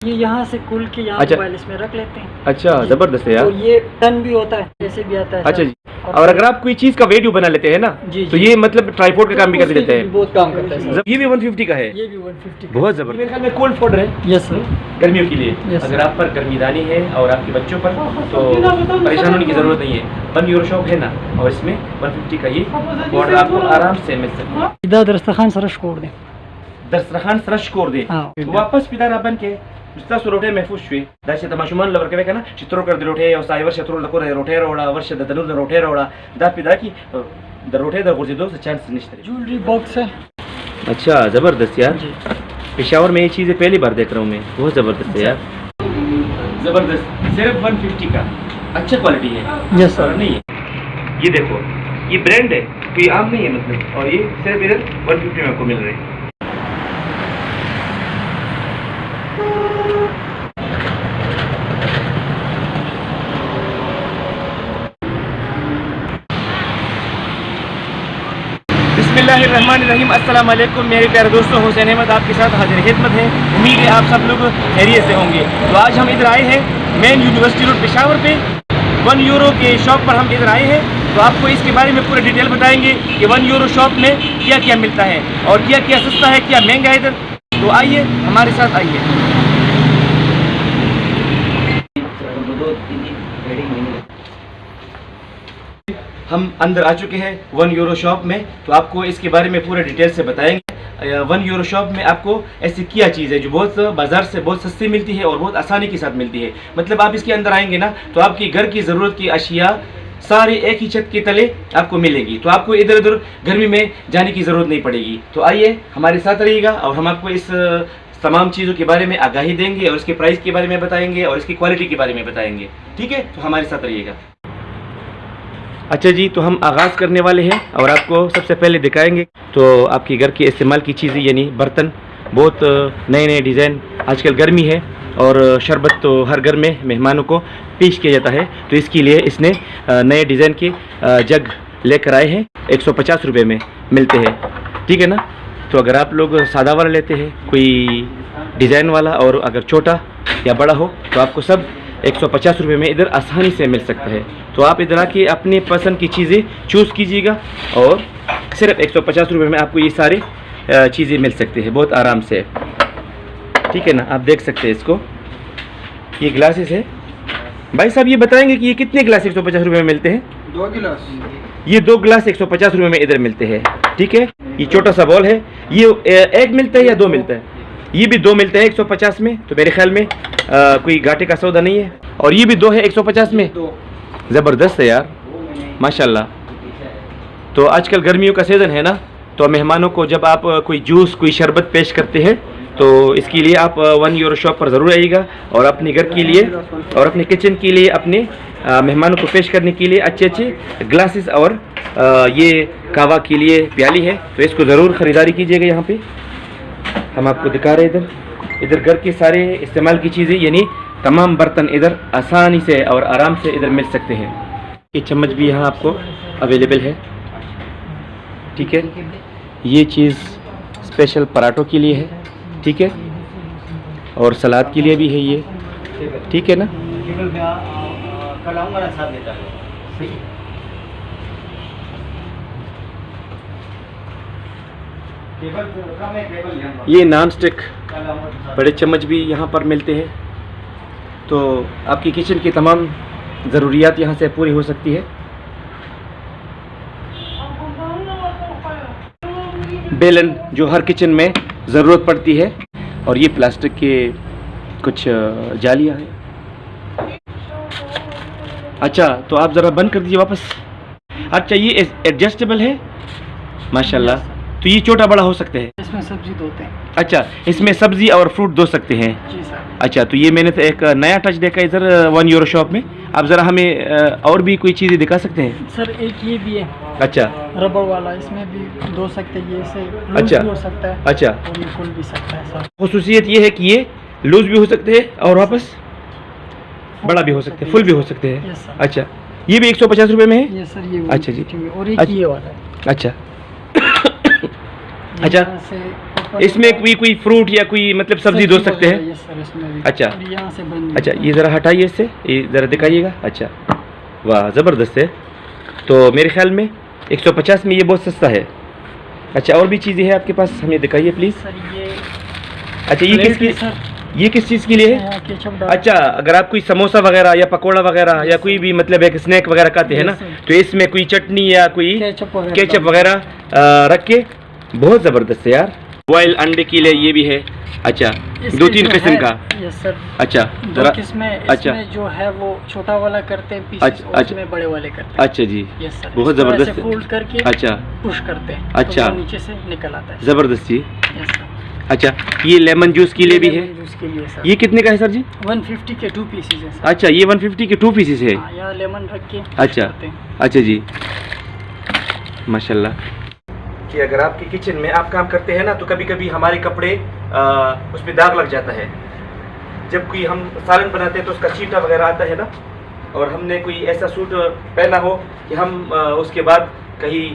ये यहाँ से खुल के यहाँ अच्छा। मोबाइल इसमें रख लेते हैं। अच्छा, जबरदस्त है यार। और ये टन भी होता है, जैसे भी आता है। अच्छा जी। और अगर आप कोई चीज का वीडियो बना लेते हैं ना, तो ये मतलब ट्राइपॉड का काम भी कर देते हैं। बहुत काम करता है सर। ये भी 150 का है। ये भी 150 बहुत जबरदस्त। मेरे ख्याल में कोल्ड फोल्डर है। यस सर, गर्मियों के लिए। Yes, अगर आप पर गर्मीदानी है और आपके बच्चों पर, तो परेशान होने की जरूरत नहीं है। 1 यूरो शॉप है ना, और इसमें 150 का ये ऑर्डर आपको आराम से मिल सकता है। इधर दस्तरखान सरश कोड दे, दस्तरखान सरश कोर दे। हाँ। वापस पिदा राबन के Usta su rote me fushui. Da se tamashuman la perché kana citro कर rote o sai वर्ष tro la करे rote रोड़ा वर्ष द तनु rote रोड़ा दा पिदा की द rote द गुर्जे दो से चांस निश्चित। ज्वेलरी बॉक्स है। अच्छा, जबरदस्त यार। पेशावर में ये चीज़ें पहली बार देख रहा हूँ मैं, बहुत जबरदस्त है यार। जबरदस्त। सिर्फ 150 का, अच्छा क्वालिटी है। Yes sir. नहीं है ये देखो, ये ब्रांड है, कोई आम नहीं है मतलब, और ये सिर्फ इधर 150 में आपको मिल रहे हैं। बिस्मिल्लाहिर्रहमानिर्रहीम। अस्सलाम वालेकुम मेरे प्यारे दोस्तों, हुसैन अहमद आपके साथ हाजिर खिदमत है। उम्मीद है आप सब लोग खैरियत से होंगे। तो आज हम इधर आए हैं मेन यूनिवर्सिटी रोड पेशावर पे 1 यूरो के शॉप पर हम इधर आए हैं। तो आपको इसके बारे में पूरा डिटेल बताएंगे कि 1 यूरो शॉप में क्या क्या मिलता है और क्या क्या सस्ता है, क्या महंगा है इधर। तो आइए हमारे साथ आइए। हम अंदर आ चुके हैं 1 यूरो शॉप में, तो आपको इसके बारे में पूरा डिटेल से बताएंगे। 1 यूरो शॉप में आपको ऐसी क्या चीज़ है जो बहुत बाज़ार से बहुत सस्ती मिलती है और बहुत आसानी के साथ मिलती है। मतलब आप इसके अंदर आएंगे ना, तो आपकी घर की ज़रूरत की अशिया सारे एक ही छत के तले आपको मिलेगी। तो आपको इधर उधर गर्मी में जाने की ज़रूरत नहीं पड़ेगी। तो आइए हमारे साथ रहिएगा और हम आपको इस तमाम चीज़ों के बारे में आगाही देंगे और इसके प्राइस के बारे में बताएंगे और इसकी क्वालिटी के बारे में बताएंगे। ठीक है, तो हमारे साथ रहिएगा। अच्छा जी, तो हम आगाज़ करने वाले हैं और आपको सबसे पहले दिखाएंगे तो आपकी घर के इस्तेमाल की चीज़ें, यानी बर्तन। बहुत नए नए डिज़ाइन, आजकल गर्मी है और शरबत तो हर घर में मेहमानों को पेश किया जाता है, तो इसके लिए इसने नए डिज़ाइन के जग लेकर आए हैं। 150 रुपये में मिलते हैं, ठीक है ना। तो अगर आप लोग सादा वाला लेते हैं, कोई डिज़ाइन वाला, और अगर छोटा या बड़ा हो, तो आपको सब 150 रुपये में इधर आसानी से मिल सकता है। तो आप इधर आके अपनी पसंद की चीज़ें चूज़ कीजिएगा और सिर्फ 150 रुपये में आपको ये सारे चीज़ें मिल सकती है बहुत आराम से, ठीक है ना। आप देख सकते हैं इसको, ये ग्लासेस है। भाई साहब ये बताएंगे कि ये कितने ग्लास 150 रुपये में मिलते हैं? 2 गिलास। ये 2 ग्लास 150 रुपये में इधर मिलते हैं, ठीक है। ये छोटा सा बॉल है, ये एक मिलता है या 2 मिलता है? ये भी 2 मिलते हैं 150 में, तो मेरे ख्याल में कोई घाटे का सौदा नहीं है। और ये भी 2 है 150 में। ज़बरदस्त है यार, माशाल्लाह। तो आजकल गर्मियों का सीज़न है ना, तो मेहमानों को जब आप कोई जूस, कोई शरबत पेश करते हैं, तो इसके लिए आप 1 यूरो शॉप पर ज़रूर आइएगा और अपने घर के लिए और अपने किचन के लिए, अपने मेहमानों को पेश करने के लिए अच्छे अच्छे ग्लासेस और ये कावा के लिए प्याली है, तो इसको ज़रूर ख़रीदारी कीजिएगा। यहाँ पे हम आपको दिखा रहे हैं इधर घर के सारे इस्तेमाल की चीज़ें, यानी तमाम बर्तन इधर आसानी से और आराम से इधर मिल सकते हैं। ये चम्मच भी यहाँ आपको अवेलेबल है, ठीक है। ये चीज़ स्पेशल पराठों के लिए है, ठीक है, और सलाद के लिए भी है ये, ठीक है ना। ये नॉन स्टिक बड़े चम्मच भी यहाँ पर मिलते हैं, तो आपकी किचन की तमाम ज़रूरियात यहाँ से पूरी हो सकती है। बेलन जो हर किचन में ज़रूरत पड़ती है, और ये प्लास्टिक के कुछ जालियाँ हैं। अच्छा, तो आप ज़रा बंद कर दीजिए वापस। अच्छा, ये एडजस्टेबल है माशाल्लाह, तो ये छोटा बड़ा हो सकते हैं। इसमें सब्जी धोते हैं। अच्छा, इसमें सब्जी और फ्रूट धो सकते हैं। जी सर। अच्छा, तो ये मैंने तो एक नया टच देखा इधर 1 यूरो शॉप में। आप ज़रा हमें और भी कोई चीज़ें दिखा सकते हैं? सर एक ये भी है, अच्छा, रबड़ वाला, इसमें भी धो सकते हैं। ये से लूज अच्छा भी हो सकता है, अच्छा, और ये फुल भी सकता है सर। खुसूसियत ये है कि ये लूज भी हो सकते हैं और वापस बड़ा भी हो सकते हैं, फुल भी हो सकते हैं। Yes sir. अच्छा, ये भी 150 रुपये में है? ये सर ये अच्छा जी। और एक अच्छा। ये वाला है। अच्छा अच्छा, यहाँ से ऊपर इसमें कोई फ्रूट या कोई मतलब सब्जी धो सकते हैं? यस सर, इसमें भी। अच्छा। और यहाँ से बंद। अच्छा, ये ज़रा हटाइए इससे, ये ज़रा दिखाइएगा। अच्छा, वाह ज़बरदस्त है। तो मेरे ख्याल में 150 में ये बहुत सस्ता है। अच्छा, और भी चीज़ें हैं आपके पास, हमें दिखाइए प्लीज़। सर ये अच्छा, ये प्लेट किसकी, है सर, ये किस चीज़ के लिए है? यहाँ केचप डाल। अच्छा, अगर आप कोई समोसा वगैरह या पकोड़ा वगैरह या कोई भी मतलब एक स्नैक वगैरह खाते हैं ना, Yes, sir. तो इसमें कोई चटनी या कोई केचप केचप वगैरह रख के, बहुत ज़बरदस्त है यार। बॉयल अंडे के लिए ये भी है। अच्छा, इसके 2-3 जो किस्म है- का। यस सर, अच्छा, दो ज़रा। किस्में। अच्छा। इसमें जो है वो छोटा वाला करते हैं पीसेस, अच्छा, और अच्छा। इसमें बड़े वाले करते हैं। अच्छा जी, यस सर, बहुत इसको ज़बरदस्त ऐसे है। फोल्ड करके अच्छा, पुश करते हैं, अच्छा। तो वो नीचे से निकल आता है। ज़बरदस्त जी। Yes sir. अच्छा, ये लेमन जूस के लिए भी है। जूस के लिए सर ये कितने का है सर जी? 150 के 2 पीसेस है सर। अच्छा, ये 150 के 2 पीसेस है। हाँ, यहाँ लेमन रख के अच्छा। करते हैं। अच्छा जी, माशाल्लाह। कि अगर आपके किचन में आप काम करते हैं ना, तो कभी कभी हमारे कपड़े उस पर दाग लग जाता है। जब कोई हम सालन बनाते हैं तो उसका छींटा वगैरह आता है ना, और हमने कोई ऐसा सूट पहना हो कि हम उसके बाद कहीं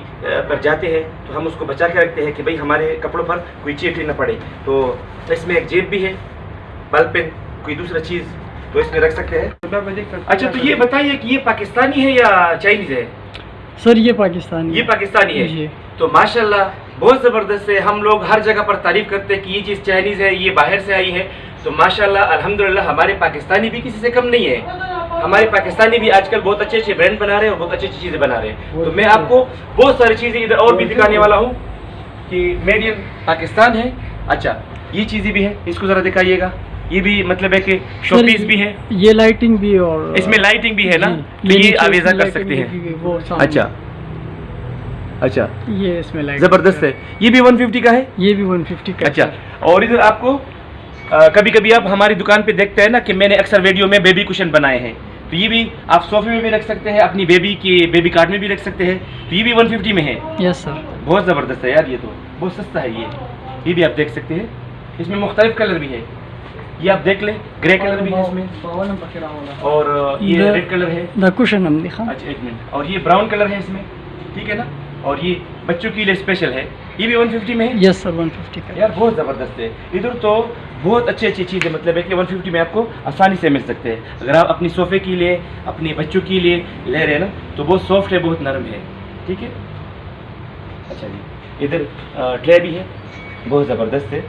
पर जाते हैं तो हम उसको बचा के रखते हैं कि भाई हमारे कपड़ों पर कोई चींटी न पड़े। तो इसमें एक जेब भी है, बल पेन, कोई दूसरा चीज़ तो इसमें रख सकते हैं। अच्छा, तो ये बताइए कि ये पाकिस्तानी है या चाइनीज़ है? सर ये पाकिस्तानी ये पाकिस्तानी है। जी। तो माशाल्लाह बहुत ज़बरदस्त है। हम लोग हर जगह पर तारीफ करते हैं कि ये चीज़ चाइनीज़ है, ये बाहर से आई है। तो माशाल्लाह अल्हम्दुलिल्लाह हमारे पाकिस्तानी भी किसी से कम नहीं है। हमारे पाकिस्तानी भी आजकल बहुत अच्छे अच्छे ब्रांड बना रहे हैं और बहुत अच्छी अच्छी चीज़ें बना रहे हैं। तो मैं आपको बहुत सारी चीज़ें इधर और भी दिखाने वाला हूँ कि मेड इन पाकिस्तान है। अच्छा, ये चीज़ें भी है, इसको ज़रा दिखाइएगा। ये भी मतलब है कि शोपीस भी है, ये लाइटिंग भी, और इसमें लाइटिंग भी है ना, जी, तो ये नीचे आवेजा इसमें कर lighting सकते हैं। लगी हुई, वो सामने। अच्छा अच्छा, ये इसमें लाइट ज़बरदस्त है। ये भी 150 का है। ये भी 150 का। अच्छा, और इधर आपको कभी कभी आप हमारी दुकान पे देखते हैं ना कि मैंने अक्सर वीडियो में बेबी कुशन बनाए हैं, तो ये भी आप सोफे में भी रख सकते हैं, अपनी बेबी के बेबी कार्ड में भी रख सकते हैं। तो ये भी 150 में है। Yes sir. बहुत ज़बरदस्त है यार, ये तो बहुत सस्ता है। ये भी आप देख सकते हैं, इसमें मुख्तलिफ कलर भी है। ये आप देख लें, ग्रे कलर भी है इसमें, और ये रेड कलर है। द कुशन हम दिखा। अच्छा, एक मिनट, और ये ब्राउन कलर है इसमें, ठीक है ना, और ये बच्चों के लिए स्पेशल है। ये भी 150 में है। यस सर, 150 का। यार बहुत ज़बरदस्त है। इधर तो बहुत अच्छी अच्छी चीज़ें मतलब है कि 150 में आपको आसानी से मिल सकते हैं। अगर आप अपनी सोफ़े के लिए, अपने बच्चों के लिए ले रहे हैं ना, तो बहुत सॉफ्ट है, बहुत नरम है, ठीक है। अच्छा जी, इधर ट्रे भी है, बहुत ज़बरदस्त है।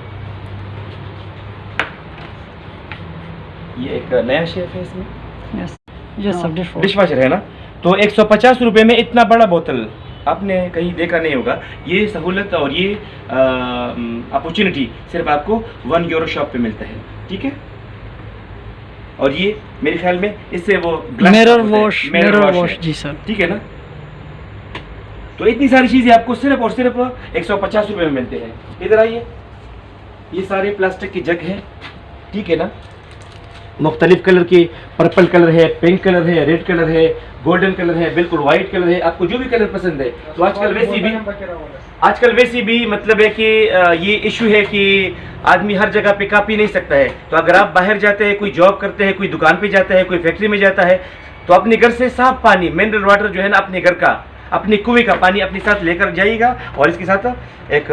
ये एक नया शेफ है इसमें। Yes yes sir, dish washer है ना। तो 150 रुपये में इतना बड़ा बोतल आपने कहीं देखा नहीं होगा। ये सहूलत और ये अपॉर्चुनिटी सिर्फ आपको 1 यूरो शॉप पे मिलता है, ठीक है। और ये मेरे ख्याल में इससे वो मिरर वॉश जी सर, ठीक है ना। तो इतनी सारी चीज़ें आपको सिर्फ और सिर्फ 150 रुपये में मिलते हैं। इधर आइए, ये सारे प्लास्टिक की जग है, ठीक है ना। मुख्तलिफ कलर के, पर्पल कलर है, पिंक कलर है, रेड कलर है, गोल्डन कलर है, बिल्कुल वाइट कलर है, आपको जो भी कलर पसंद है। तो आजकल वैसे भी मतलब है कि ये इशू है कि आदमी हर जगह पे पी नहीं सकता है। तो अगर आप बाहर जाते हैं, कोई जॉब करते हैं, कोई दुकान पे जाता है, कोई फैक्ट्री में जाता है, तो अपने घर से साफ पानी, मिनरल वाटर जो है ना, अपने घर का, अपने कुएं का पानी अपने साथ लेकर जाइएगा। और इसके साथ एक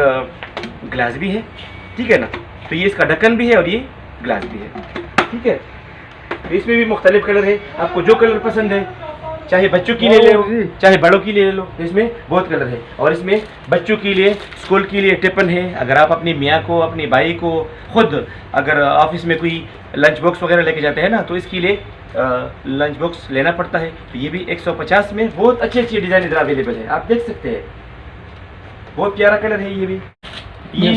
गिलास भी है, ठीक है ना। तो ये इसका ढक्कन भी है और ये गिलास भी है, ठीक है। तो इसमें भी मुख्तलिफ कलर है, आपको जो कलर पसंद है, चाहे बच्चों की ले लो, चाहे बड़ों की ले लो, इसमें बहुत कलर है। और इसमें बच्चों के लिए, स्कूल के लिए टिफिन है। अगर आप अपनी मियाँ को, अपनी भाई को, खुद अगर ऑफिस में कोई लंच बॉक्स वगैरह लेके जाते हैं ना, तो इसके लिए लंच बॉक्स लेना पड़ता है। तो ये भी 150 में बहुत अच्छी अच्छी डिज़ाइन इधर अवेलेबल है, आप देख सकते हैं। बहुत प्यारा कलर है ये भी। ये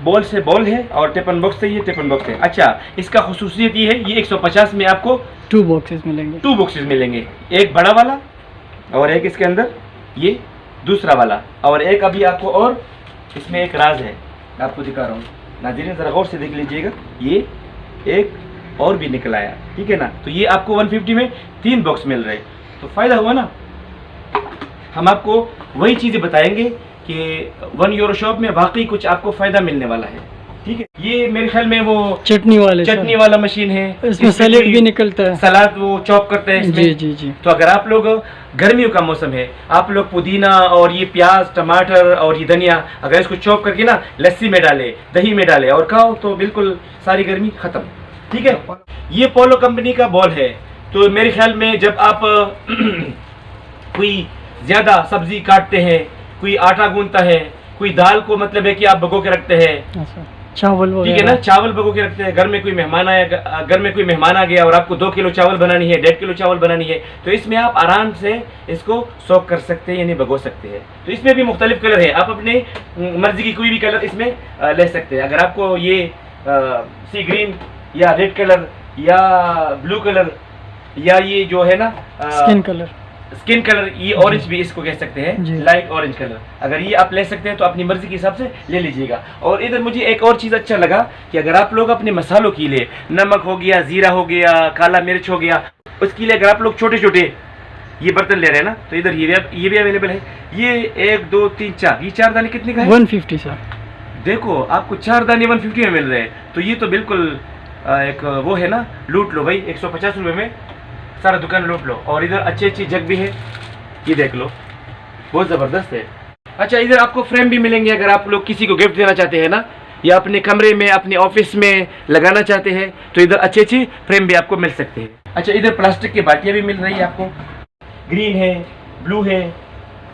बॉल से बॉल है और टिफिन बॉक्स से ये टिफिन बॉक्स है। अच्छा, इसका खुसूसियत ये है, ये 150 में आपको 2 बॉक्सेस मिलेंगे। 2 बॉक्सेस मिलेंगे, एक बड़ा वाला और एक इसके अंदर ये दूसरा वाला, और एक अभी आपको और इसमें एक राज है, आपको दिखा रहा हूँ। नाज़रीन ज़रा गौर से देख लीजिएगा, ये एक और भी निकल आया, ठीक है ना। तो ये आपको 150 में 3 बॉक्स मिल रहे, तो फ़ायदा हुआ ना। हम आपको वही चीज़ें बताएंगे कि 1 यूरो शॉप में वाकई कुछ आपको फ़ायदा मिलने वाला है। ठीक है। ये मेरे ख्याल में वो चटनी वाला मशीन है, इसमें सैलेड भी निकलता है, सलाद वो चॉप करते हैं इसमें। जी जी जी। तो अगर आप लोग, गर्मियों का मौसम है, आप लोग पुदीना और ये प्याज टमाटर और ये धनिया अगर इसको चॉप करके ना लस्सी में डाले, दही में डाले और खाओ तो बिल्कुल सारी गर्मी खत्म। ठीक है। ये पोलो कंपनी का बॉल है। तो मेरे ख्याल में जब आप कोई ज्यादा सब्जी काटते हैं, कोई आटा गूंथता है, कोई दाल को मतलब है कि आप भगो के रखते हैं, चावल, ठीक है ना, चावल भगो के रखते हैं, घर में कोई मेहमान आया, घर में कोई मेहमान आ गया और आपको 2 किलो चावल बनानी है, 1.5 किलो चावल बनानी है, तो इसमें आप आराम से इसको सोक कर सकते हैं, यानी भगो सकते हैं। तो इसमें भी मुख्तलिफ कलर है, आप अपने मर्जी की कोई भी कलर इसमें ले सकते हैं। अगर आपको ये सी ग्रीन या रेड कलर या ब्लू कलर या ये जो है ना स्किन कलर, ये ऑरेंज भी इसको कह सकते हैं, लाइट ऑरेंज कलर, अगर ये आप ले सकते हैं तो अपनी मर्जी के हिसाब से ले लीजिएगा। और इधर मुझे एक और चीज़ अच्छा लगा कि अगर आप लोग अपने मसालों के लिए, नमक हो गया, जीरा हो गया, काला मिर्च हो गया, उसके लिए अगर आप लोग छोटे छोटे ये बर्तन ले रहे हैं ना, तो इधर ये भी अवेलेबल है। ये 1 2 3 4, ये 4 दाने कितने का है? 150 सर। देखो आपको 4 दाने 150 में मिल रहे हैं, तो ये तो बिल्कुल एक वो है ना, लूट लो भाई, 150 रुपये में सारा दुकान लूट लो। और इधर अच्छी अच्छी जग भी है, ये देख लो, बहुत ज़बरदस्त है। अच्छा, इधर आपको फ्रेम भी मिलेंगे, अगर आप लोग किसी को गिफ्ट देना चाहते हैं ना, या अपने कमरे में, अपने ऑफिस में लगाना चाहते हैं, तो इधर अच्छी अच्छी फ्रेम भी आपको मिल सकते हैं। अच्छा, इधर प्लास्टिक की बाल्टियाँ भी मिल रही है आपको, ग्रीन है, ब्लू है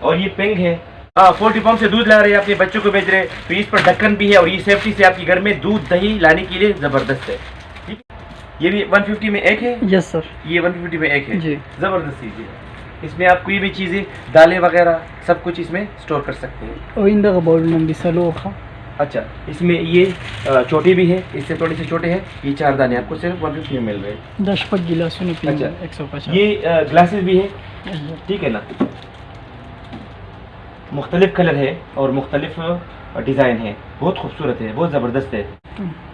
और ये पिंक है। पोल्ट्री फार्म से दूध ला रहे हैं, अपने बच्चों को बेच रहे हैं, तो इस पर ढक्कन भी है और ये सेफ्टी से आपके घर में दूध दही लाने के लिए ज़बरदस्त है। ठीक है, ये भी 150 में एक है। यस सर, ये 150 में एक है जी। ज़बरदस्त चीज़ है। इसमें आप कोई भी चीज़ें, दालें वगैरह सब कुछ इसमें स्टोर कर सकते हैं। और इंदा का बाउल में सलोखा। अच्छा, इसमें ये छोटी भी है, इससे थोड़ी सी छोटे हैं, ये 4 दाने आपको सिर्फ 150 में मिल रहे हैं। 10 पक गिलास। अच्छा, 150। ये ग्लासेस भी है, ठीक है ना, मुख्तलिफ कलर है और मुख्तलिफ डिज़ाइन है, बहुत खूबसूरत है, बहुत ज़बरदस्त है।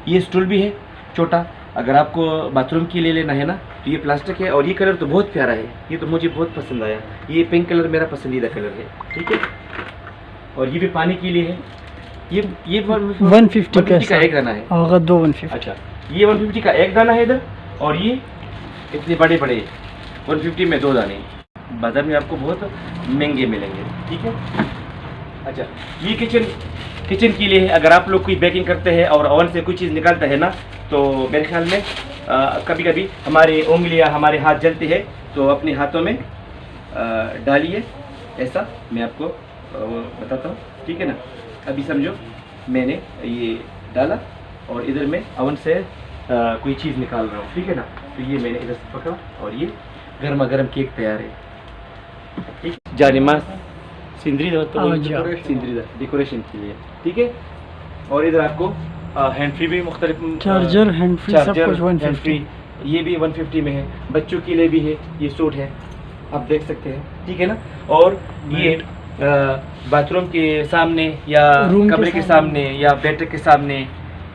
ये स्टूल भी है छोटा, अगर आपको बाथरूम के लिए लेना है ना, तो ये प्लास्टिक है और ये कलर तो बहुत प्यारा है, ये तो मुझे बहुत पसंद आया। ये पिंक कलर मेरा पसंदीदा कलर है, ठीक है। और ये भी पानी के लिए है। ये 150 का एक दाना है, होगा 2 150। अच्छा, ये 150 का एक दाना है इधर, और ये इतने बड़े बड़े 150 में 2 दाने, बाजार में आपको बहुत महंगे मिलेंगे, ठीक है। अच्छा, ये किचन के लिए है, अगर आप लोग कोई बेकिंग करते हैं और ओवन से कोई चीज़ निकालता है ना, तो मेरे ख्याल में कभी कभी हमारे उंगलियां, हमारे हाथ जलते हैं, तो अपने हाथों में डालिए ऐसा, मैं आपको बताता हूँ, ठीक है ना। अभी समझो मैंने ये डाला और इधर मैं ओवन से कोई चीज़ निकाल रहा हूँ, ठीक है ना, तो ये मैंने इधर से पकड़ा और ये गर्मा गर्म केक तैयार है, ठीक है। जानिमा सिंदरीदा, तो सिंदरीदा डेकोरेशन के लिए, ठीक है। और इधर आपको हैंड फ्री भी मुख्तलिफ चार्जर, हैंड फ्री सब कुछ 150। ये भी 150 में है, बच्चों के लिए भी है, ये सूट है, आप देख सकते हैं, ठीक है ना। और ये बाथरूम के सामने या कमरे के सामने या बेड के सामने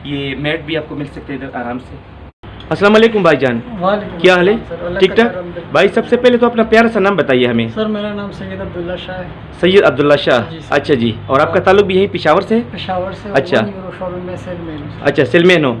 ये मैट भी आपको मिल सकते हैं इधर आराम से। अस्सलाम वालेकुम भाईजान, क्या हाल है? ठीक ठाक भाई। सबसे पहले तो अपना प्यारा सा नाम बताइए हमें। सर, मेरा नाम सैयद अब्दुल्ला शाह है। सैयद अब्दुल्ला शाह, अच्छा जी। और आपका ताल्लुक भी यही पेशावर से है? पेशावर से। अच्छा, अच्छा, सेलमैन हो।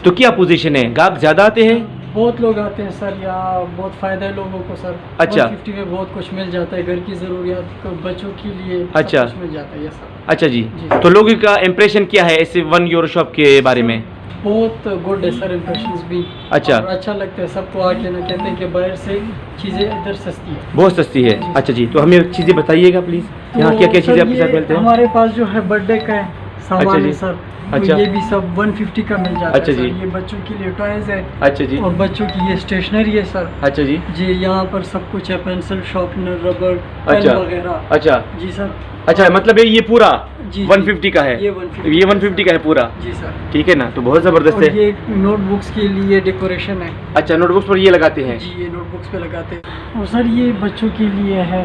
तो क्या पोजीशन है, गाहक ज़्यादा आते हैं? बहुत लोग आते हैं सर, यहाँ बहुत फ़ायदा है लोगों को सर। अच्छा, 150 में बहुत कुछ मिल जाता है, घर की ज़रूरियात को, बच्चों के लिए अच्छा कुछ मिल जाता है सर। अच्छा जी। तो लोगों का इम्प्रेशन क्या है ऐसे 1 यूरो शॉप के बारे में? बहुत गुड है सर, इम्प्रेशंस भी। अच्छा, और अच्छा लगता है सबको आके ना, कहते हैं कि बाहर से चीज़ें इधर सस्ती है, बहुत सस्ती है। अच्छा जी, तो हमें चीज़ें बताइएगा प्लीज़, यहाँ क्या क्या चीज़ें आपके साथ मिलते हैं? हमारे पास जो है बर्थडे का सामान है सर, अच्छा, ये भी सब 150 का मिल जाता अच्छा है जी। सर। ये बच्चों के लिए टॉयज है, अच्छा जी। और बच्चों की ये स्टेशनरी है सर। अच्छा जी जी, यहाँ पर सब कुछ है, पेंसिल, शार्पनर, रबर, अच्छा पेन वगैरह। अच्छा जी सर। अच्छा, मतलब ये पूरा जी 150 का है? ये 150 का है पूरा? जी सर। ठीक है ना, तो बहुत ज़बरदस्त है। ये नोटबुक्स के लिए डेकोरेशन है। अच्छा, नोटबुक्स पर ये लगाते हैं? जी, ये नोटबुक्स पे लगाते हैं। और सर ये बच्चों के लिए है,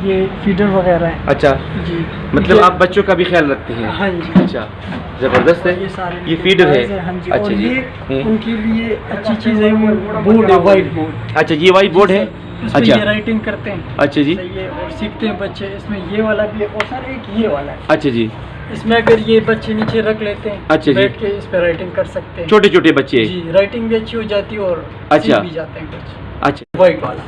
ये फीडर वगैरह है। अच्छा जी, मतलब आप बच्चों का भी ख्याल रखते हैं? हाँ जी। अच्छा, ज़बरदस्त है। ये सारे ये फीडर है। हाँ जी। अच्छा और जी। ये उनके लिए अच्छी चीज़ है, वो बोर्ड है, वाइट बोर्ड। अच्छा, ये वाइट बोर्ड है। इसमें अच्छा, ये राइटिंग करते हैं। अच्छा जी। सही है, और सीखते हैं बच्चे। इसमें ये वाला भी है, और सर एक ये वाला है। अच्छा जी। इसमें अगर ये बच्चे नीचे रख लेते हैं, अच्छा जी। बैठ के इस पे राइटिंग कर सकते हैं। छोटे छोटे बच्चे। जी, राइटिंग भी अच्छी हो जाती है और अच्छा। सीख भी जाते हैं कुछ। अच्छा, वाइट वाला,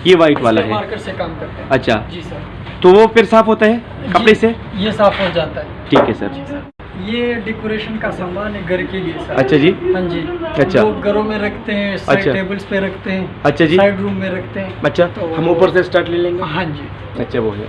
ये वाइट वाला इसके है। मार्कर से काम करते हैं। अच्छा, जी सर। तो वो फिर साफ होता है कपड़े जी, से? ये साफ हो जाता है। ठीक है सर। जी सर। ये डेकोरेशन का सामान है घर के लिए सर। अच्छा जी। हाँ जी। अच्छा। लोग घरों में रखते हैं, साइड अच्छा। टेबल्स पे रखते हैं। अच्छा जी। साइड रूम में रखते हैं। अच्छा, तो हम ऊपर से स्टार्ट ले लेंगे। हाँ जी। अच्छा, वो है,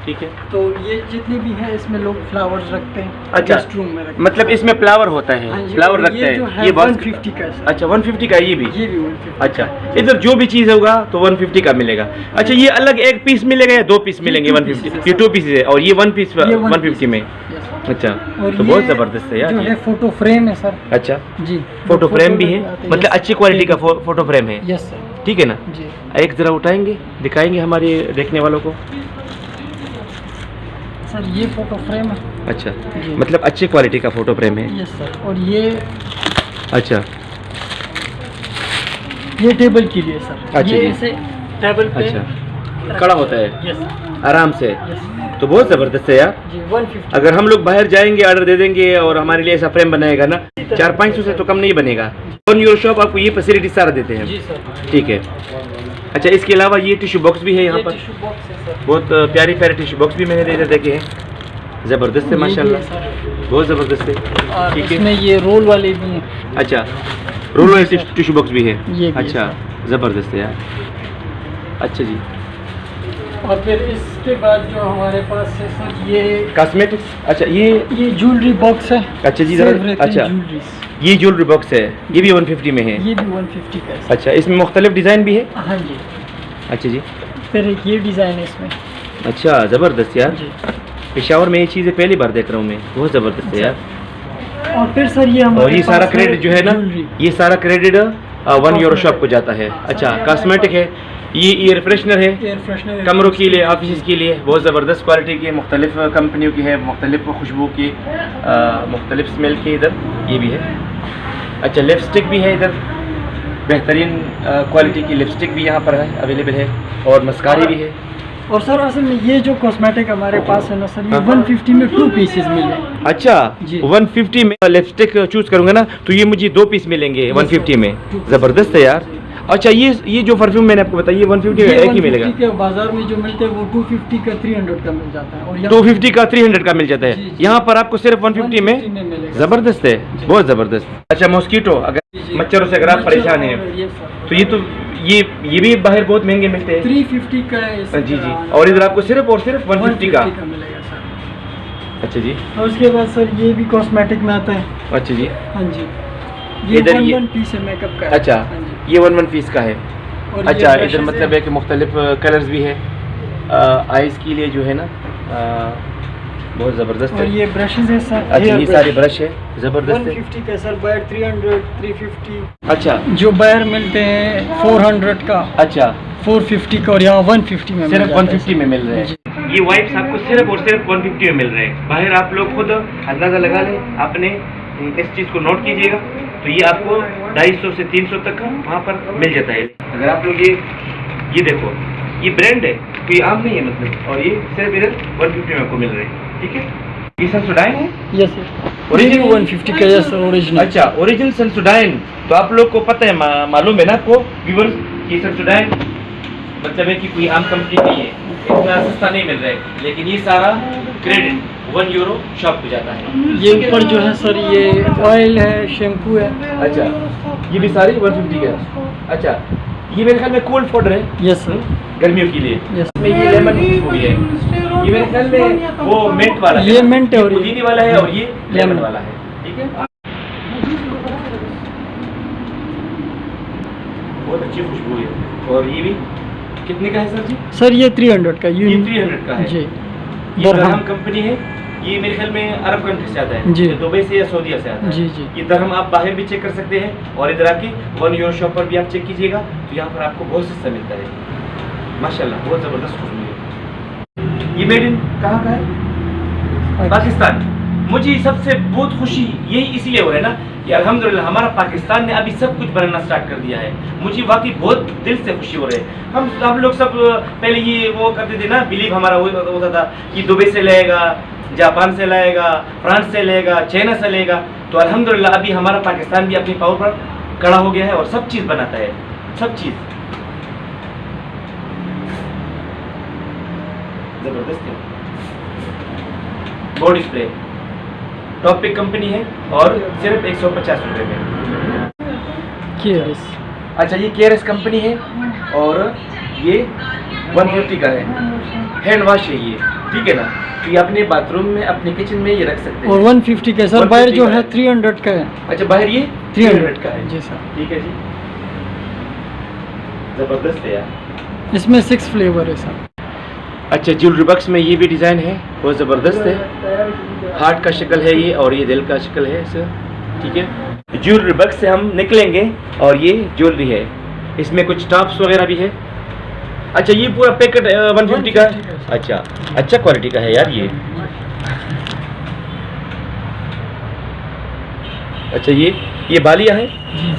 ठीक है। तो ये जितनी भी है इसमें लोग फ्लावर्स रखते हैं। अच्छा, गेस्ट रूम में रखते हैं। मतलब इसमें फ्लावर होता है? हाँ जी, फ्लावर और रखते ये जो हैं है ये बहुत 150 का है सर। अच्छा, 150 का ये भी? ये भी 150। अच्छा, इधर जो भी चीज होगा तो 150 का मिलेगा। अच्छा, ये अलग एक पीस मिलेगा या दो पीस मिलेंगे? 150। ये 2 पीस है और ये 1 पीस 150 में। अच्छा, और तो बहुत जबरदस्त है यार जो ये। है फोटो फ्रेम है सर। अच्छा, जी, फोटो फ्रेम भी है, लगाते हैं। मतलब यस, अच्छी क्वालिटी का फोटो फ्रेम है। Yes sir. ठीक है ना? जी। एक जरा उठाएंगे, दिखाएंगे हमारे देखने वालों को। सर ये फोटो फ्रेम है। अच्छा, जी। मतलब अच्छी क्वालिटी का फोटो फ्रेम है। Yes sir. और ये अच्छा टेबल के लिए सर। अच्छा ये जी। ऐसे टेबल पे अच्छा, खड़ा होता है यस आराम से, यस तो बहुत ज़बरदस्त है यार। जी। 150। अगर हम लोग बाहर जाएंगे, ऑर्डर दे देंगे और हमारे लिए ऐसा फ्रेम बनाएगा ना, 400-500 से तो कम नहीं बनेगा। वन यूरो शॉप आपको ये फैसिलिटी सारा देते हैं। जी सर। ठीक है। अच्छा, इसके अलावा ये टिश्यू बॉक्स भी है यहाँ ये पर, टिश्यू बॉक्स है सर। बहुत प्यारी प्यारी टिश्यू बॉक्स भी मैंने इधर देखे हैं, ज़बरदस्त है ये भी माशाल्लाह, है सर। बहुत ज़बरदस्त है। और ठीक है। इसमें ये रोल वाले भी हैं। अच्छा, रोल टिश्यू बॉक्स भी है। ये भी है अच्छा, ज़बरदस्त है यार। अच्छा जी। और फिर इसके बाद जो हमारे पास है सर ये कॉस्मेटिक्स। अच्छा, ये ज्वेलरी बॉक्स है। अच्छा जी, सेव ज़रा रहते हैं अच्छा, ज्वेलरीज। ये ज्वेलरी बॉक्स है, ये भी 150 में है। ये भी 150 का है सर। अच्छा, इसमें मुख्तलिफ डिज़ाइन भी है? हाँ जी। अच्छा जी। फिर एक ये डिज़ाइन है इसमें। अच्छा, ज़बरदस्त यार। जी। पेशावर में ये चीज़ें पहली बार देख रहा हूँ मैं, बहुत ज़बरदस्त है यार। और फिर सर ये हमारे और ये सारा पास क्रेडिट जो है ना, ज्वेलरी। ये सारा क्रेडिट 1 यूरो शॉप को जाता है। अच्छा, कॉस्मेटिक है, ये एयर फ्रेशनर है, एयर फ्रेशनर कमरों के लिए, ऑफिस के लिए, बहुत ज़बरदस्त क्वालिटी की है, मुख्तलिफ कंपनियों की है, मुख्तलिफ खुशबू की, मुख्तलिफ स्मेल की। इधर ये भी है। अच्छा, लिपस्टिक भी है इधर, बेहतरीन क्वालिटी की लिपस्टिक भी यहाँ पर है, अवेलेबल है, और मस्कारी भी है। और सर असल में ये जो कॉस्मेटिक हमारे पास है ना सर, ये हाँ। 150 में 2 पीसेस मिल रहे हैं। अच्छा, जी। 150 में लिपस्टिक चूज करूंगा ना, तो ये मुझे 2 पीस मिलेंगे 150 में। 2 पीस। ज़बरदस्त है यार। अच्छा, ये जो परफ्यूम मैंने आपको बताया, ये 150 में एक ही मिलेगा? 150 के बाजार में जो मिलते हैं वो 250 का 300 का मिल जाता है। और यहाँ 250 का 300 का मिल जाता जी, है, जी। यहाँ पर आपको सिर्फ 150 में। मिलेगा। ज़बरदस्त है, बहुत ज़बरदस्त। अच्छा, मॉस्किटो, अगर जी। मच्छरों से अगर आप परेशान हैं, ये सर। तो ये भी बाहर बहुत महंगे मिलते हैं। 350 का है इस जी जी, तरह। और इधर आपको सिर्फ और सिर्फ 150 का। मिलेगा सर। अच्छा जी। और उसके बाद सर ये भी कॉस्मेटिक में आता है। अच्छा जी। हाँ जी। ये इधर ये- 1 पीस है मेकअप का। अच्छा, हाँ जी। ये 1 पीस का है। और ये अच्छा, brushes इधर मतलब है कि मुख्तलिफ कलर्स भी है, आइज़ के लिए जो है ना, बहुत ज़बरदस्त और है। ये ब्रशेस है सर। अच्छा, hair ये brush। सारे ब्रश है, ज़बरदस्त है। 150 का सर, बाहर 300 350। अच्छा जो बाहर मिलते हैं 400 का, अच्छा, 450 का, और यहाँ 150 में मिल सिर्फ जाता है 150 में मिल रहे हैं। ये वाइप्स आपको सिर्फ और सिर्फ 150 में मिल रहे हैं। बाहर आप लोग खुद अंदाज़ा लगा लें, आपने इस चीज़ को नोट कीजिएगा, तो ये आपको 250 से 300 तक का वहाँ पर मिल जाता है। अगर आप लोग ये देखो, ये ब्रांड है, कोई आम नहीं है मतलब, और ये सिर्फ इधर 150 में आपको मिल रहे हैं। ठीक है, ये सेंसोडाइन है। Yes sir. Original? 150 का यस ओरिजिनल। अच्छा, ओरिजिनल सेंसोडाइन, तो आप लोग को पता है, मालूम है ना आपको व्यूअर्स, कि सेंसोडाइन मतलब है कि कोई आम कंपनी नहीं है, इतना सस्ता नहीं मिल रहा है, लेकिन ये सारा क्रेडिट 1 यूरो शॉप को जाता है। ये ऊपर जो है सर, ये ऑयल है, शैम्पू है। अच्छा, ये भी सारी 150 के है। अच्छा, ये मेरे ख्याल में कोल्ड पाउडर है। Yes sir. गर्मियों के लिए। यस। इसमें ये लेमन भी है, ये मेरे ख्याल में वो मिंट वाला है। ये मिंट है और ये पुदीने वाला है, और ये लेमन लेमन वाला है। ठीक है, बहुत अच्छी खुशबू है। और ये भी कितने का है सर जी? सर ये 300 का। ये 300 का है जी। ये दरहम कंपनी है, ये मेरे ख्याल में अरब कंट्री से आता है, जी। ये दुबई से या सऊदीया से आता है। जी जी। ये दरहम आप बाहर भी चेक कर सकते हैं, और इधर आके 1 यूरो शॉप पर भी आप चेक कीजिएगा, तो यहाँ पर आपको बहुत सस्ता मिलता है। माशाल्लाह, बहुत ज़बरदस्त खुशबू है। ये मेड इन कहाँ का है? पाकिस्तान। मुझे सबसे बहुत खुशी यही इसीलिए हो रहा है ना कि अल्हम्दुलिल्लाह हमारा पाकिस्तान ने अभी सब कुछ बनाना स्टार्ट कर दिया है। मुझे वाकई बहुत दिल से खुशी हो रही है। हम लोग सब पहले ये वो करते थे ना, बिलीव हमारा होता था कि दुबई से लेगा, जापान से लाएगा, फ्रांस से लेगा, चाइना से लेगा। तो अल्हम्दुलिल्लाह अभी हमारा पाकिस्तान भी अपनी पावर पर खड़ा हो गया है और सब चीज़ बनाता है, सब चीज़ ज़बरदस्त है। Board display top pick company है और सिर्फ 150 रुपये में। केयर्स, अच्छा ये केयर्स कंपनी है और ये 150 का है, हैंड वॉश है ये, ठीक है ना। तो ये अपने बाथरूम में, अपने किचन में ये रख सकते हैं। और 150 का सर, बाहर जो है 300 का है। अच्छा बाहर ये 300 का है जी सर, ठीक है जी, ज़बरदस्त है यार। इसमें 6 फ्लेवर है सर। अच्छा ज्वेलरी बॉक्स में ये भी डिज़ाइन है, बहुत ज़बरदस्त है, हार्ट का शक्ल है ये और ये दिल का शक्ल है सर, ठीक है। ज्वेलरी बॉक्स से हम निकलेंगे और ये ज्वेलरी है, इसमें कुछ टॉप्स वगैरह भी है। अच्छा ये पूरा पैकेट 150 का है। अच्छा अच्छा क्वालिटी का है यार ये। अच्छा ये बालिया है। जी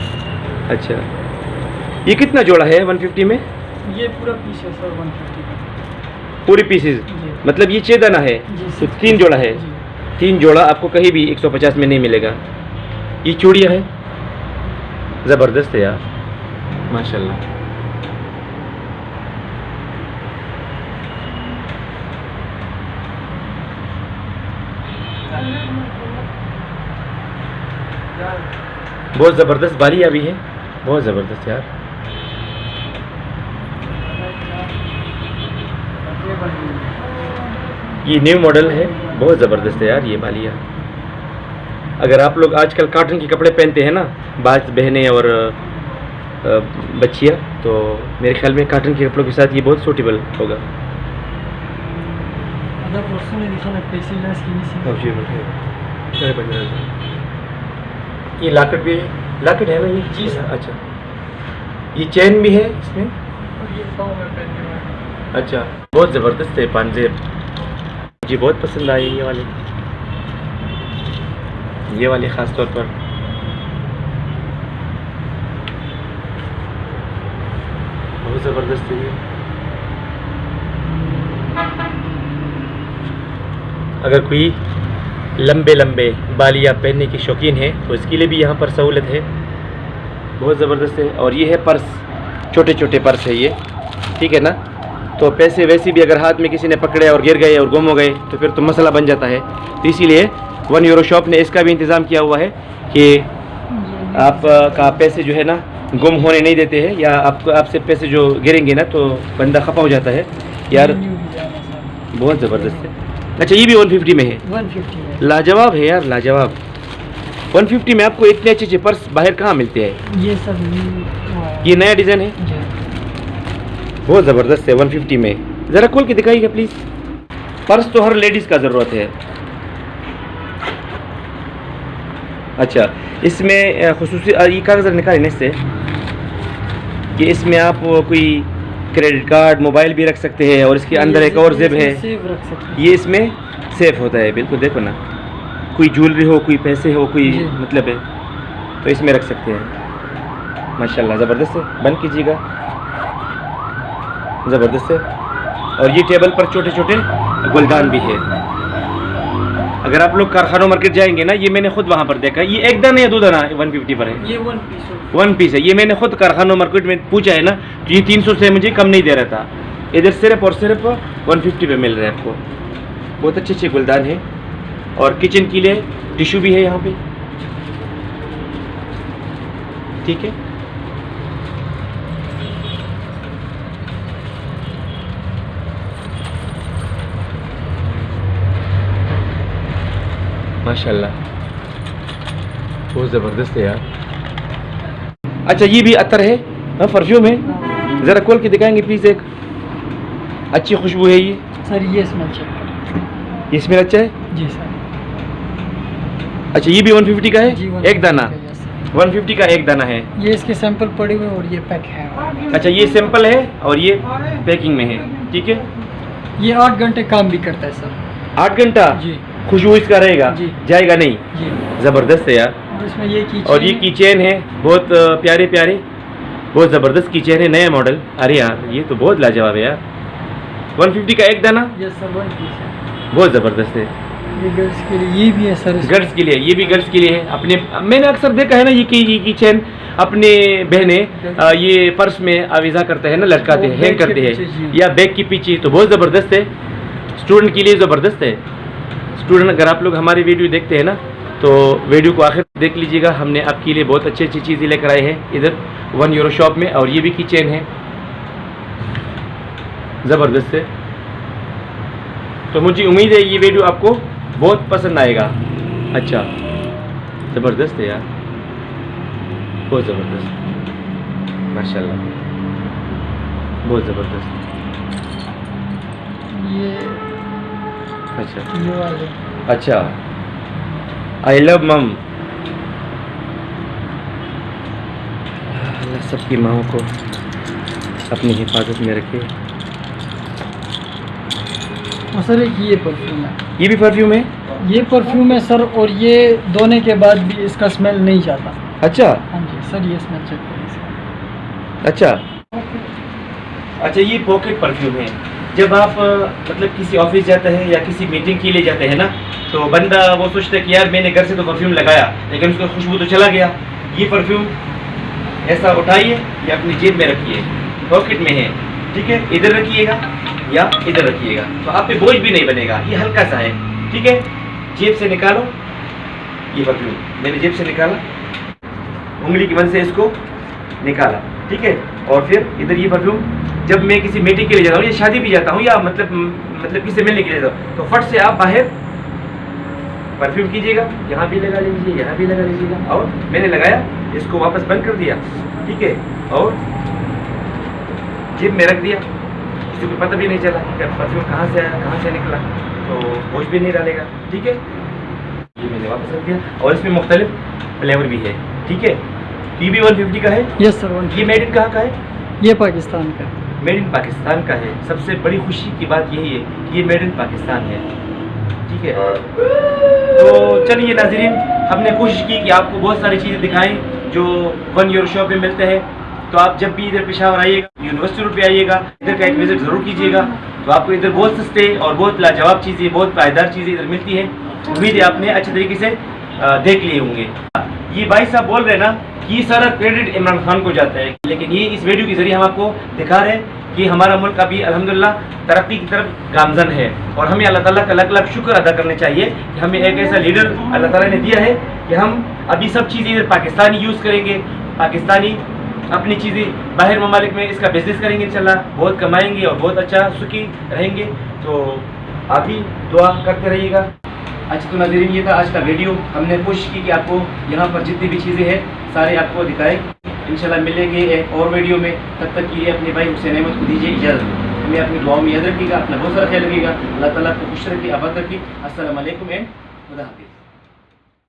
अच्छा ये कितना जोड़ा है 150 में? ये पूरा पीस है सर 150 का। पूरी पीसेस, जी। मतलब ये 6 दाना है जी, तो 3 जोड़ा है। जी। 3 जोड़ा आपको कहीं भी 150 में नहीं मिलेगा। ये चूड़ियाँ है, ज़बरदस्त है यार माशाल्लाह। बहुत ज़बरदस्त बालियाँ भी है, बहुत ज़बरदस्त यार। ये न्यू मॉडल है, बहुत ज़बरदस्त है यार ये बालियाँ। अगर आप लोग आजकल कॉटन के कपड़े पहनते हैं ना, बाज बहनें और बच्चियाँ, तो मेरे ख्याल में कॉटन के कपड़ों के साथ ये बहुत सूटेबल होगा। ये लॉकेट भी है, लॉकेट है ना ये? जी सर। अच्छा ये चेन भी है इसमें। अच्छा बहुत ज़बरदस्त है पानजेब, मुझे बहुत पसंद आए ये वाले ख़ास तौर पर। बहुत ज़बरदस्त है ये। अगर कोई लंबे लंबे बालियाँ पहनने की शौकीन है तो इसके लिए भी यहाँ पर सहूलत है, बहुत ज़बरदस्त है। और ये है पर्स, छोटे छोटे पर्स है ये, ठीक है ना। तो पैसे वैसे भी अगर हाथ में किसी ने पकड़े और गिर गए और गुम हो गए तो फिर तो मसला बन जाता है। तो इसीलिए 1 यूरो शॉप ने इसका भी इंतज़ाम किया हुआ है कि आप का पैसे जो है ना गुम होने नहीं देते हैं, या आपसे पैसे जो गिरेंगे ना तो बंदा खपा हो जाता है यार। बहुत ज़बरदस्त है। अच्छा ये भी 150 में है, 150 है। लाजवाब है यार, लाजवाब। 150 में आपको इतने अच्छे पर्स बाहर कहाँ मिलते हैं? ये सब ये नया डिज़ाइन है, जी। बहुत ज़बरदस्त है 150 में। ज़रा खोल के दिखाइएगा प्लीज़। पर्स तो हर लेडीज़ का ज़रूरत है। अच्छा इसमें खुसूसी ये कागज़ निकालें ना इससे, कि इसमें आप कोई क्रेडिट कार्ड, मोबाइल भी रख सकते हैं, और इसके अंदर एक और जिप है, ये इसमें सेफ होता है। बिल्कुल देखो ना, कोई ज्वेलरी हो, कोई पैसे हो, कोई मतलब है तो इसमें रख सकते हैं। माशाल्लाह ज़बरदस्त है, बंद कीजिएगा, ज़बरदस्त है। और ये टेबल पर छोटे छोटे गुलदान भी है। अगर आप लोग कारखानों मार्केट जाएंगे ना, ये मैंने खुद वहाँ पर देखा, ये 1 दाना या 2 दाना 150 पर है। ये 1 पीस है, ये मैंने खुद कारखानों मार्केट में पूछा है ना, तो ये 300 से मुझे कम नहीं दे रहा था। इधर सिर्फ और सिर्फ 150 पे मिल रहा है आपको। बहुत अच्छे अच्छे गुलदान है, और किचन के लिए टिश्यू भी है यहाँ पे, ठीक है। माशाल्लाह बहुत ज़बरदस्त है यार। अच्छा ये भी अतर है, हाँ परफ्यूम है, ज़रा खोल के दिखाएंगे प्लीज़। एक अच्छी खुशबू है ये सर, ये स्मेल चेक करें। ये स्मेल अच्छा है जी सर। अच्छा ये भी 150 का है, जी, 1 दाना 150 का 1 दाना है। ये इसके सैंपल पड़े हुए और ये पैक है। अच्छा ये सैंपल है और ये पैकिंग में है, ठीक है। ये 8 घंटे काम भी करता है सर। 8 घंटा जी। खुशबू इसका रहेगा, जी। जाएगा नहीं। जी। ज़बरदस्त है यार। जिसमें ये की और ये कीचेन है, बहुत प्यारे प्यारे, बहुत ज़बरदस्त कीचेन है, नया मॉडल। अरे यार ये तो बहुत लाजवाब है यार। 150 का 1 दाना, ये सर 1 पीस है। बहुत ज़बरदस्त है। ये गर्ल्स के लिए, ये भी है सर। गर्ल्स के लिए, ये भी गर्ल्स के लिए है। अपने मैंने अक्सर देखा है ना, ये की चेन अपने बहनें ये पर्स में आविज़ा करते हैं ना, लटकाते हैं, हैंग करते हैं, या बैग के पीछे। तो बहुत ज़बरदस्त है, स्टूडेंट के लिए ज़बरदस्त है। स्टूडेंट अगर आप लोग हमारी वीडियो देखते हैं ना, तो वीडियो को आखिर देख लीजिएगा। हमने आपके लिए बहुत अच्छी अच्छी चीज़ें लेकर आए हैं इधर 1 यूरो शॉप में। और ये भी की चेन है, ज़बरदस्त है। तो मुझे उम्मीद है ये वीडियो आपको बहुत पसंद आएगा। अच्छा, ज़बरदस्त है यार, बहुत ज़बरदस्त, माशाल्लाह, बहुत ज़बरदस्त। ये अच्छा, ये वाले, अच्छा, आई लव मम। अल्लाह सबकी माओं को अपनी हिफाजत में रखे। और सर एक ये परफ्यूम है, ये भी परफ्यूम है? ये परफ्यूम है सर, और ये धोने के बाद भी इसका स्मेल नहीं जाता। अच्छा, हाँ जी सर, ये स्मेल चेक करें इसका। अच्छा, अच्छा, ये पॉकेट परफ्यूम है। जब आप मतलब किसी ऑफिस जाते हैं या किसी मीटिंग के लिए जाते हैं ना, तो बंदा वो सोचता है कि यार मैंने घर से तो परफ्यूम लगाया, लेकिन उसका खुशबू तो चला गया। ये परफ्यूम ऐसा उठाइए या अपनी जेब में रखिए, पॉकेट में है, ठीक है, इधर रखिएगा या इधर रखिएगा, तो आप पे बोझ भी नहीं बनेगा। ये हल्का सा है, ठीक है। जेब से निकालो ये परफ्यूम, मैंने जेब से निकाला, उंगली की मदद से इसको निकाला, ठीक है। और फिर इधर ये परफ्यूम, जब मैं किसी मीटिंग के लिए जाता हूँ या शादी भी जाता हूँ या मतलब किसी से मिलने के लिए जाता हूँ, तो फट से आप बाहर परफ्यूम कीजिएगा, यहाँ भी लगा लीजिए, यहाँ भी लगा लीजिएगा। और मैंने लगाया, इसको वापस बंद कर दिया, ठीक है, और जेब में रख दिया, किसी को पता भी नहीं चला कि परफ्यूम कहाँ से आया, कहाँ से निकला, तो बोझ भी नहीं डालेगा, ठीक है। ये मैंने वापस रख दिया। और इसमें मुख्तलिफ फ्लेवर भी है, ठीक है। TB 150 का है। Yes sir, 150। ये मेड इन कहाँ का है? ये पाकिस्तान का, मेड इन पाकिस्तान का है। सबसे बड़ी खुशी की बात यही है कि ये मेड इन पाकिस्तान है, ठीक है। तो चलिए नाज़रीन, हमने कोशिश की कि आपको बहुत सारी चीज़ें दिखाएं जो 1 यूरो शॉप में मिलते हैं। तो आप जब भी इधर पेशावर आइएगा, यूनिवर्सिटी रोड पे आइएगा, इधर का एक विजिट ज़रूर कीजिएगा। तो आपको इधर बहुत सस्ते और बहुत लाजवाब चीज़ें, बहुत पायदार चीज़ें इधर मिलती हैं। उम्मीद है आपने अच्छे तरीके से देख लिए होंगे। ये भाई साहब बोल रहे हैं ना कि सारा क्रेडिट इमरान खान को जाता है, लेकिन ये इस वीडियो के जरिए हम आपको दिखा रहे हैं कि हमारा मुल्क अभी अल्हम्दुलिल्लाह तरक्की की तरफ गामजन है। और हमें अल्लाह ताला का लाख शुक्र अदा करने चाहिए कि हमें एक ऐसा लीडर अल्लाह ताला ने दिया है कि हम अभी सब चीज़ें इधर पाकिस्तानी यूज़ करेंगे, पाकिस्तानी अपनी चीज़ें बाहर ममालिक में इसका बिजनेस करेंगे, इंशाल्लाह बहुत कमाएंगे और बहुत अच्छा सुखी रहेंगे। तो आप भी दुआ करते रहिएगा। अच्छा, तो नाज़रीन, ये था आज का वीडियो। हमने कोशिश की कि आपको यहाँ पर जितनी भी चीज़ें हैं सारे आपको दिखाएं। इंशाल्लाह मिलेंगे एक और वीडियो में। तब तक के लिए अपने भाई हुसैन अहमद को दीजिए इजाज़त। हमें अपनी दुआओं में याद रखिएगा, अपना बहुत सारा ख्याल रखिएगा। अल्लाह ताला आपको खुश रखिए, आबाद रखिए। अस्सलाम वालेकुम एंड खुदा हाफिज़।